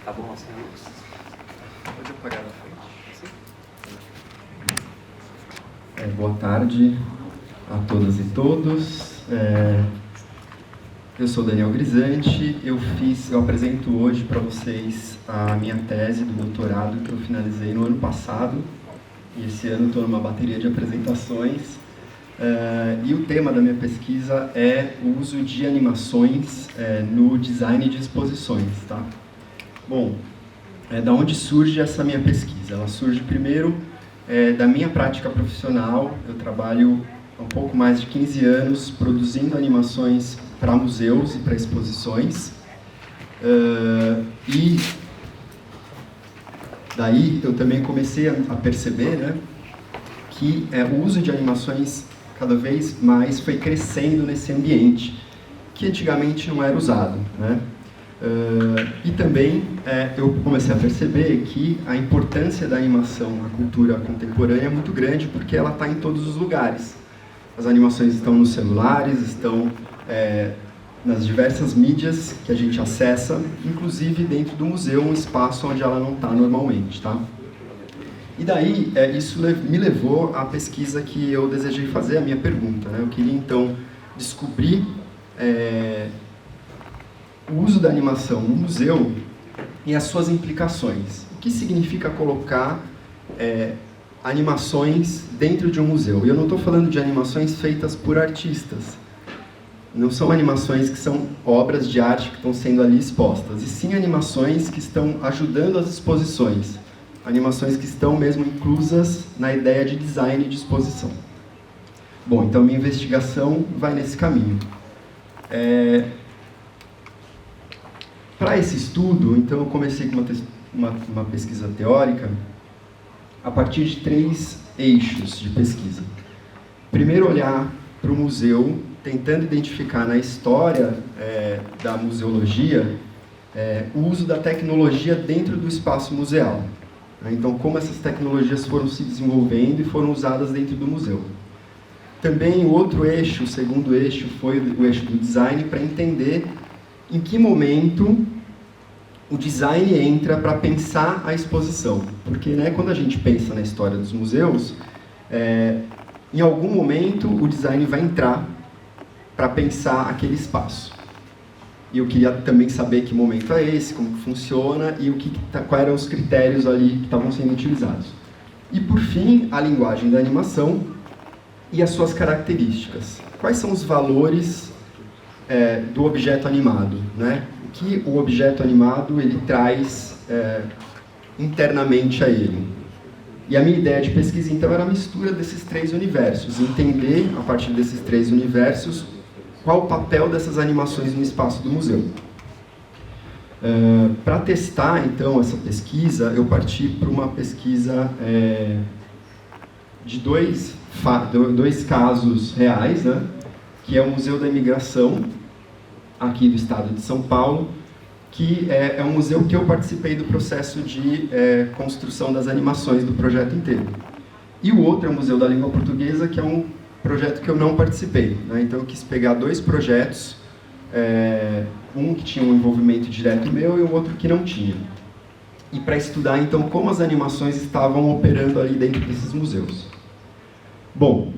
Tá bom assim a luz? Pode apagar na frente. Assim? Boa tarde a todas e todos. Eu sou Daniel Grisante. Eu apresento hoje para vocês a minha tese do doutorado que eu finalizei no ano passado. E esse ano estou numa bateria de apresentações. E o tema da minha pesquisa é o uso de animações no design de exposições, tá? Bom, da onde surge essa minha pesquisa? Ela surge primeiro da minha prática profissional. Eu trabalho há um pouco mais de 15 anos produzindo animações para museus e para exposições. E daí eu também comecei a perceber, né, que o uso de animações cada vez mais foi crescendo nesse ambiente, que antigamente não era usado, né? E também eu comecei a perceber que a importância da animação na cultura contemporânea é muito grande, porque ela está em todos os lugares. As animações estão nos celulares, estão nas diversas mídias que a gente acessa, inclusive dentro do museu, um espaço onde ela não está normalmente, tá? E daí, isso me levou à pesquisa que eu desejei fazer, a minha pergunta, né? Eu queria, então, descobrir o uso da animação no museu e as suas implicações. O que significa colocar animações dentro de um museu? E eu não estou falando de animações feitas por artistas. Não são animações que são obras de arte que estão sendo ali expostas, e sim animações que estão ajudando as exposições. Animações que estão mesmo inclusas na ideia de design de exposição. Bom, então minha investigação vai nesse caminho. Para esse estudo, então eu comecei com uma pesquisa teórica a partir de 3 eixos de pesquisa. Primeiro, olhar para o museu, tentando identificar na história da museologia o uso da tecnologia dentro do espaço museal. Então, como essas tecnologias foram se desenvolvendo e foram usadas dentro do museu. Também o outro eixo, o segundo eixo, foi o eixo do design, para entender em que momento o design entra para pensar a exposição. Porque, né, quando a gente pensa na história dos museus, em algum momento o design vai entrar para pensar aquele espaço. E eu queria também saber que momento é esse, como funciona e quais eram os critérios ali que estavam sendo utilizados. E, por fim, a linguagem da animação e as suas características. Quais são os valores do objeto animado, né? O que o objeto animado ele traz internamente a ele. E a minha ideia de pesquisa, então, era a mistura desses 3 universos, entender, a partir desses 3 universos, qual o papel dessas animações no espaço do museu. Para testar, então, essa pesquisa, eu parti para uma pesquisa de dois casos reais, né? Que é o Museu da Imigração, aqui do estado de São Paulo, que é um museu que eu participei do processo de construção das animações do projeto inteiro. E o outro é o Museu da Língua Portuguesa, que é um projeto que eu não participei, né? Então eu quis pegar 2 projetos, um que tinha um envolvimento direto meu e o outro que não tinha. E para estudar então como as animações estavam operando ali dentro desses museus. Bom,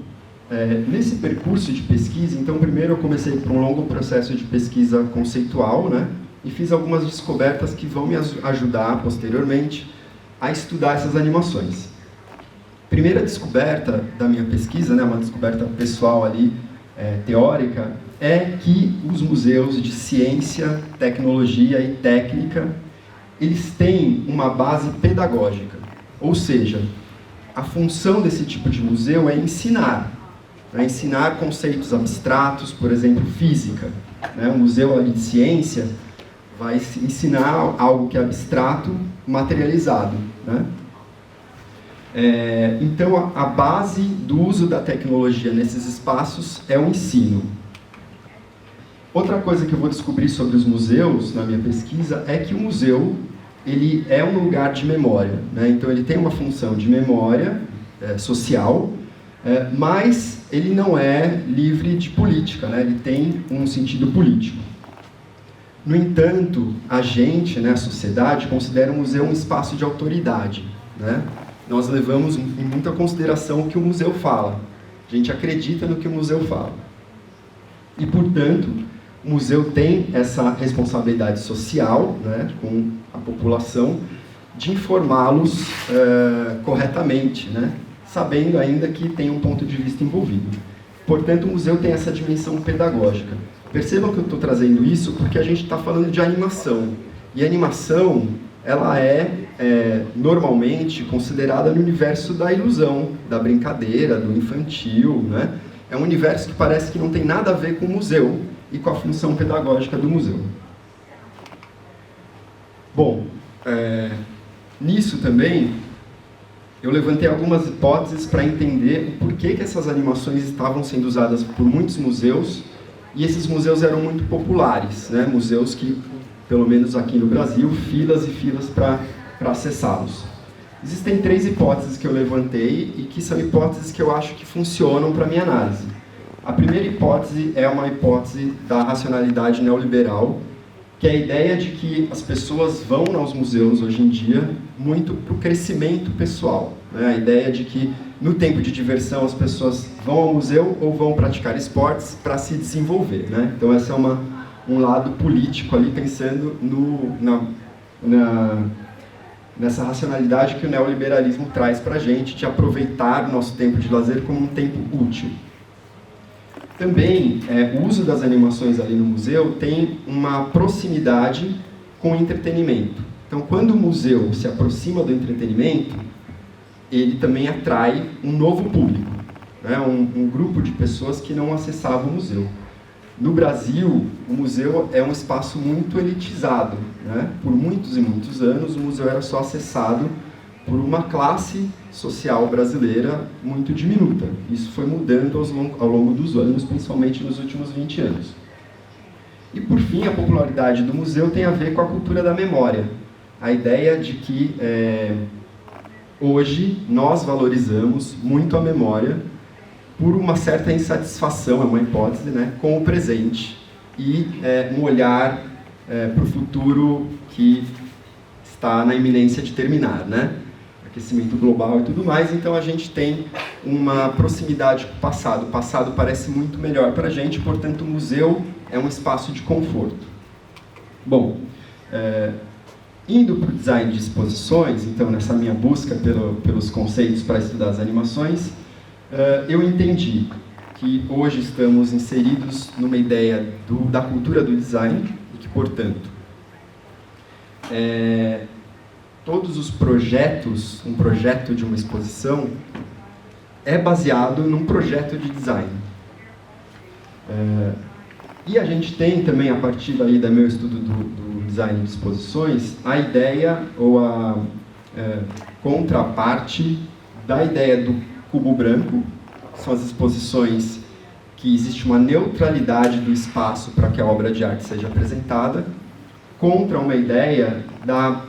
nesse percurso de pesquisa, então primeiro eu comecei por um longo processo de pesquisa conceitual, né? E fiz algumas descobertas que vão me ajudar posteriormente a estudar essas animações. Primeira descoberta da minha pesquisa, né, uma descoberta pessoal ali, teórica, é que os museus de ciência, tecnologia e técnica, eles têm uma base pedagógica. Ou seja, a função desse tipo de museu é ensinar. Ensinar conceitos abstratos, por exemplo, física. Né? O museu ali de ciência vai ensinar algo que é abstrato, materializado. Né? Então, a base do uso da tecnologia nesses espaços é o ensino. Outra coisa que eu vou descobrir sobre os museus, na minha pesquisa, é que o museu ele é um lugar de memória. Né? Então, ele tem uma função de memória social, mas ele não é livre de política, né? Ele tem um sentido político. No entanto, a gente, né, a sociedade, considera o museu um espaço de autoridade, né? Nós levamos em muita consideração o que o museu fala. A gente acredita no que o museu fala. E, portanto, o museu tem essa responsabilidade social, né, com a população, de informá-los corretamente, né, sabendo ainda que tem um ponto de vista envolvido. Portanto, o museu tem essa dimensão pedagógica. Percebam que eu estou trazendo isso porque a gente está falando de animação. E a animação, ela é normalmente considerada no universo da ilusão, da brincadeira, do infantil, né? É um universo que parece que não tem nada a ver com o museu e com a função pedagógica do museu. Bom, nisso também, eu levantei algumas hipóteses para entender o porquê que essas animações estavam sendo usadas por muitos museus, e esses museus eram muito populares, né? Museus que, pelo menos aqui no Brasil, filas e filas para acessá-los. Existem 3 hipóteses que eu levantei e que são hipóteses que eu acho que funcionam para a minha análise. A primeira hipótese é uma hipótese da racionalidade neoliberal, que é a ideia de que as pessoas vão aos museus hoje em dia muito para o crescimento pessoal, né? A ideia de que no tempo de diversão as pessoas vão ao museu ou vão praticar esportes para se desenvolver, né? Então esse é um lado político ali, pensando nessa racionalidade que o neoliberalismo traz para a gente, de aproveitar o nosso tempo de lazer como um tempo útil. Também, o uso das animações ali no museu tem uma proximidade com o entretenimento. Então, quando o museu se aproxima do entretenimento, ele também atrai um novo público, né? Um grupo de pessoas que não acessavam o museu. No Brasil, o museu é um espaço muito elitizado, né? Por muitos e muitos anos, o museu era só acessado por uma classe social brasileira muito diminuta. Isso foi mudando ao longo dos anos, principalmente nos últimos 20 anos. E, por fim, a popularidade do museu tem a ver com a cultura da memória. A ideia de que hoje nós valorizamos muito a memória por uma certa insatisfação, é uma hipótese, né, com o presente e um olhar para o futuro que está na iminência de terminar, né? Aquecimento global e tudo mais, então a gente tem uma proximidade com o passado. O passado parece muito melhor para a gente, portanto o museu é um espaço de conforto. Bom, indo para o design de exposições, então nessa minha busca pelos conceitos para estudar as animações, eu entendi que hoje estamos inseridos numa ideia da cultura do design e que, portanto, todos os projetos, um projeto de uma exposição, é baseado num projeto de design. E a gente tem também, a partir daí do meu estudo do design de exposições, a ideia ou a contraparte da ideia do cubo branco, que são as exposições que existe uma neutralidade do espaço para que a obra de arte seja apresentada, contra uma ideia da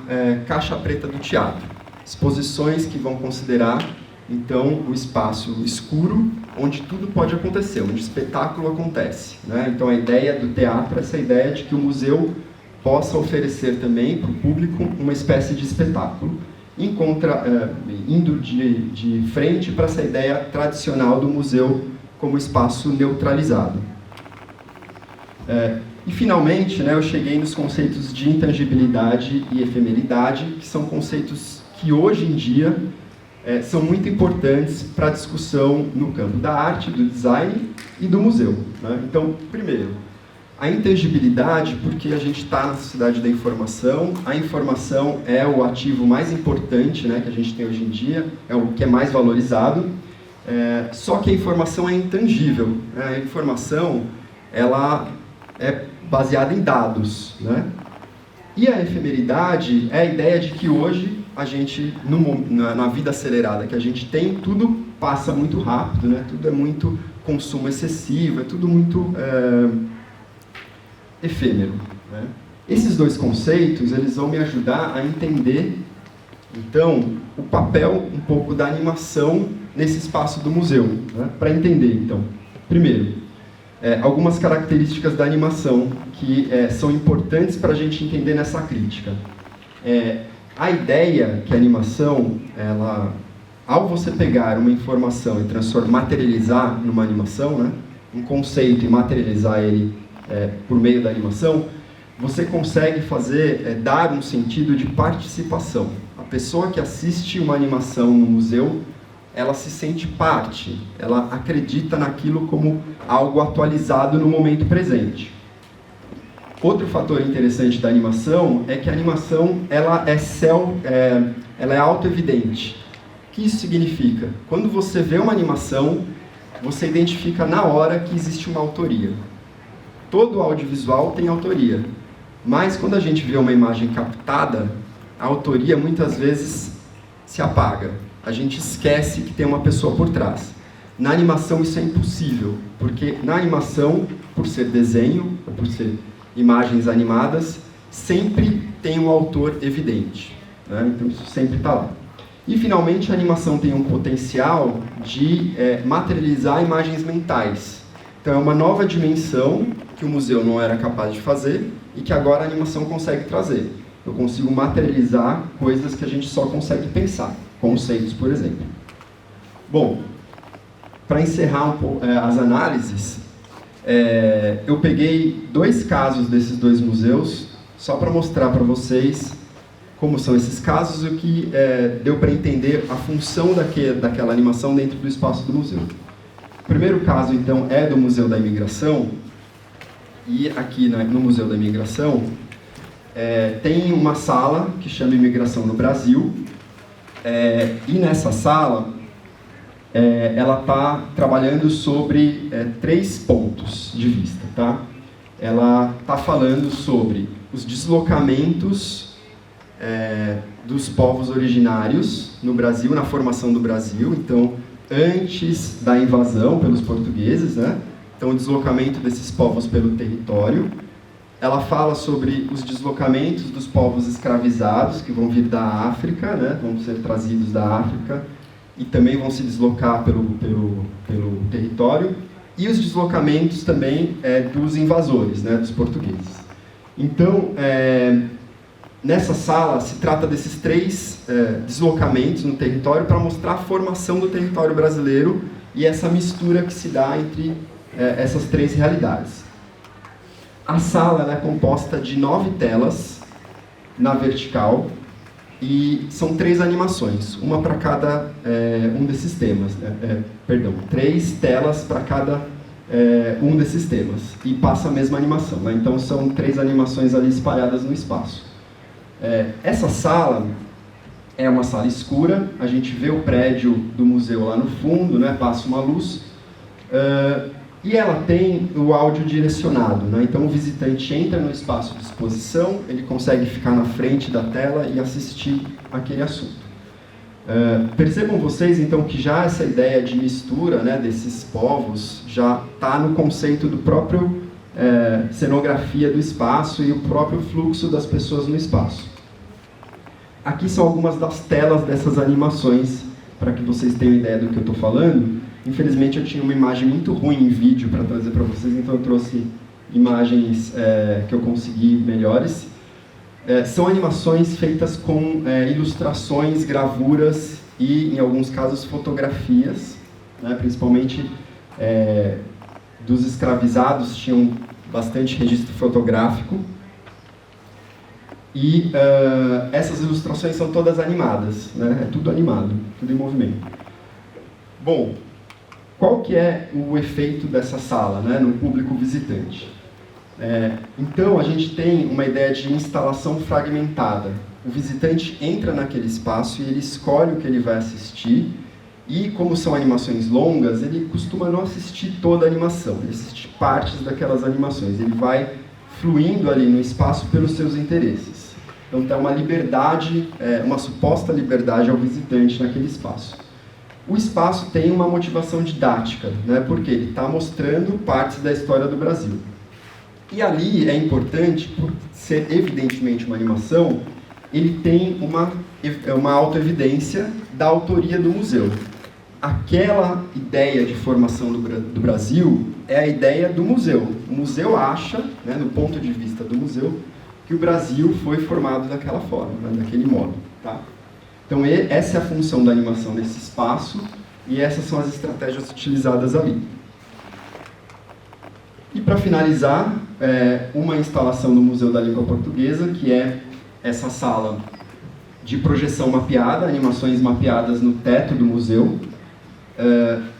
caixa preta do teatro. Exposições que vão considerar, então, o espaço escuro, onde tudo pode acontecer, onde o espetáculo acontece, né? Então, a ideia do teatro é essa ideia de que o museu possa oferecer também para o público uma espécie de espetáculo, indo de frente para essa ideia tradicional do museu como espaço neutralizado. E, finalmente, né, eu cheguei nos conceitos de intangibilidade e efemeridade, que são conceitos que, hoje em dia, são muito importantes para a discussão no campo da arte, do design e do museu, né? Então, primeiro, a intangibilidade, porque a gente está na sociedade da informação, a informação é o ativo mais importante, né, que a gente tem hoje em dia, é o que é mais valorizado, só que a informação é intangível, né? A informação, ela é baseada em dados, né? E a efemeridade é a ideia de que hoje a gente, na vida acelerada que a gente tem, tudo passa muito rápido, né? Tudo é muito consumo excessivo, é tudo muito efêmero, né? Esses dois conceitos, eles vão me ajudar a entender, então, o papel um pouco da animação nesse espaço do museu, né? Para entender, então, primeiro, algumas características da animação que são importantes para a gente entender nessa crítica. A ideia que a animação, ao você pegar uma informação e materializar numa animação, né, um conceito e materializar ele por meio da animação, você consegue dar um sentido de participação. A pessoa que assiste uma animação no museu, ela se sente parte, ela acredita naquilo como algo atualizado no momento presente. Outro fator interessante da animação é que a animação ela é auto-evidente. O que isso significa? Quando você vê uma animação, você identifica na hora que existe uma autoria. Todo audiovisual tem autoria, mas quando a gente vê uma imagem captada, a autoria muitas vezes se apaga. A gente esquece que tem uma pessoa por trás. Na animação isso é impossível, porque na animação, por ser desenho, ou por ser imagens animadas, sempre tem um autor evidente, né? Então isso sempre está lá. E finalmente a animação tem um potencial de materializar imagens mentais. Então é uma nova dimensão que o museu não era capaz de fazer e que agora a animação consegue trazer. Eu consigo materializar coisas que a gente só consegue pensar, conceitos, por exemplo. Bom, para encerrar as análises, eu peguei 2 casos desses 2 museus, só para mostrar para vocês como são esses casos e o que deu para entender a função daquela animação dentro do espaço do museu. O primeiro caso, então, é do Museu da Imigração, e aqui no Museu da Imigração tem uma sala que chama Imigração no Brasil, e nessa sala ela está trabalhando sobre 3 pontos de vista, tá? Ela está falando sobre os deslocamentos dos povos originários no Brasil, na formação do Brasil, então, antes da invasão pelos portugueses, né? Então, o deslocamento desses povos pelo território. Ela fala sobre os deslocamentos dos povos escravizados, que vão vir da África, né? Vão ser trazidos da África, e também vão se deslocar pelo território, e os deslocamentos também dos invasores, né, dos portugueses. Então, nessa sala se trata desses 3 deslocamentos no território para mostrar a formação do território brasileiro e essa mistura que se dá entre essas 3 realidades. A sala é composta de 9 telas na vertical, e são 3 animações, uma para cada um desses temas. 3 telas para cada um desses temas, e passa a mesma animação, né? Então são 3 animações ali espalhadas no espaço. Essa sala é uma sala escura, a gente vê o prédio do museu lá no fundo, né? Passa uma luz, e ela tem o áudio direcionado, né? Então o visitante entra no espaço de exposição, ele consegue ficar na frente da tela e assistir aquele assunto. Percebam vocês então que já essa ideia de mistura, né, desses povos já está no conceito do próprio cenografia do espaço e o próprio fluxo das pessoas no espaço. Aqui são algumas das telas dessas animações, para que vocês tenham ideia do que eu estou falando. Infelizmente eu tinha uma imagem muito ruim em vídeo para trazer para vocês, então eu trouxe imagens que eu consegui melhores. São animações feitas com ilustrações, gravuras e, em alguns casos, fotografias, né? Principalmente dos escravizados, tinham bastante registro fotográfico. E essas ilustrações são todas animadas, né? É tudo animado, tudo em movimento. Bom, qual que é o efeito dessa sala, né, no público visitante? Então, a gente tem uma ideia de instalação fragmentada. O visitante entra naquele espaço e ele escolhe o que ele vai assistir, e como são animações longas, ele costuma não assistir toda a animação, ele assiste partes daquelas animações, ele vai fluindo ali no espaço pelos seus interesses. Então, tem uma liberdade, uma suposta liberdade ao visitante naquele espaço. O espaço tem uma motivação didática, né, porque ele está mostrando partes da história do Brasil. E ali é importante, por ser evidentemente uma animação, ele tem uma autoevidência da autoria do museu. Aquela ideia de formação do Brasil é a ideia do museu. O museu acha, né, no ponto de vista do museu, que o Brasil foi formado daquela forma, né, daquele modo. Tá? Então, essa é a função da animação nesse espaço e essas são as estratégias utilizadas ali. E, para finalizar, uma instalação do Museu da Língua Portuguesa, que é essa sala de projeção mapeada, animações mapeadas no teto do museu.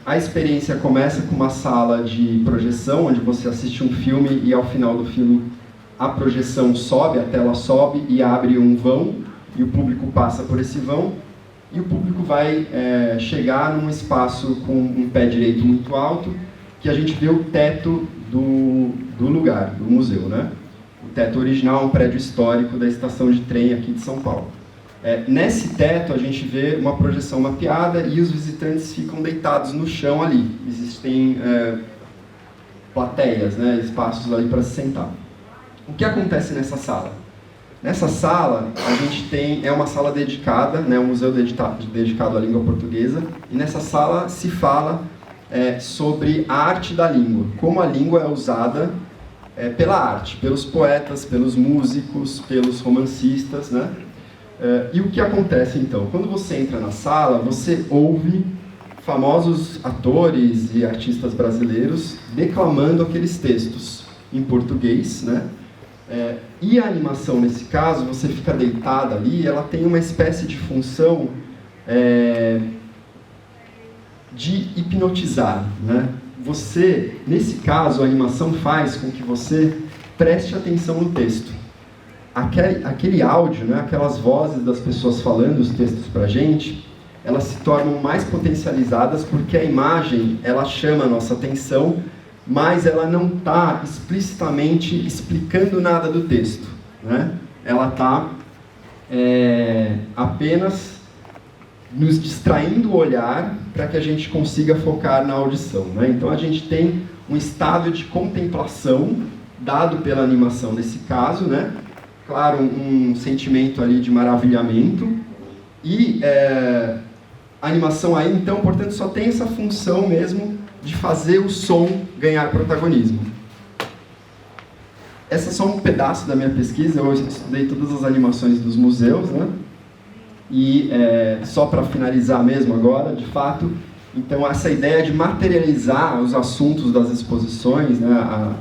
A experiência começa com uma sala de projeção, onde você assiste um filme e, ao final do filme, a projeção sobe, a tela sobe e abre um vão, e o público passa por esse vão, e o público vai chegar num espaço com um pé direito muito alto, que a gente vê o teto do lugar, do museu, né? O teto original é um prédio histórico da estação de trem aqui de São Paulo. Nesse teto a gente vê uma projeção mapeada e os visitantes ficam deitados no chão ali. Existem plateias, né, espaços ali para se sentar. O que acontece nessa sala? Nessa sala a gente tem uma sala dedicada, né, um museu dedicado à língua portuguesa, e nessa sala se fala sobre a arte da língua, como a língua é usada pela arte, pelos poetas, pelos músicos, pelos romancistas, né? E o que acontece então? Quando você entra na sala, você ouve famosos atores e artistas brasileiros declamando aqueles textos em português, né? E a animação, nesse caso, você fica deitada ali, ela tem uma espécie de função de hipnotizar, né? Você, nesse caso, a animação faz com que você preste atenção no texto. Aquele áudio, né, aquelas vozes das pessoas falando os textos para a gente, elas se tornam mais potencializadas porque a imagem, ela chama a nossa atenção, mas ela não está explicitamente explicando nada do texto, né? Ela está apenas nos distraindo o olhar para que a gente consiga focar na audição, né? Então a gente tem um estado de contemplação dado pela animação nesse caso, né? Claro, um sentimento ali de maravilhamento e a animação aí, então, portanto, só tem essa função mesmo de fazer o som ganhar protagonismo. Esse é só um pedaço da minha pesquisa, eu estudei todas as animações dos museus, né? E só para finalizar mesmo agora, de fato, então essa ideia de materializar os assuntos das exposições, né,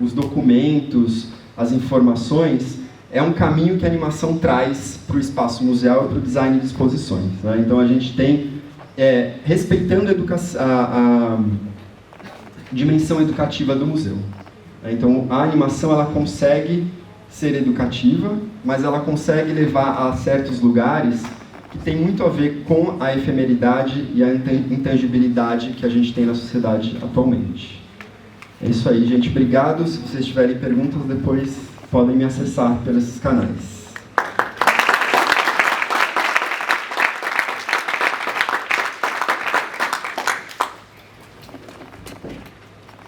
os documentos, as informações, é um caminho que a animação traz para o espaço museal e para o design de exposições, né? Então a gente tem, respeitando a dimensão educativa do museu. Então a animação ela consegue ser educativa, mas ela consegue levar a certos lugares que tem muito a ver com a efemeridade e a intangibilidade que a gente tem na sociedade atualmente. É isso aí, gente. Obrigado. Se vocês tiverem perguntas, depois podem me acessar pelos canais.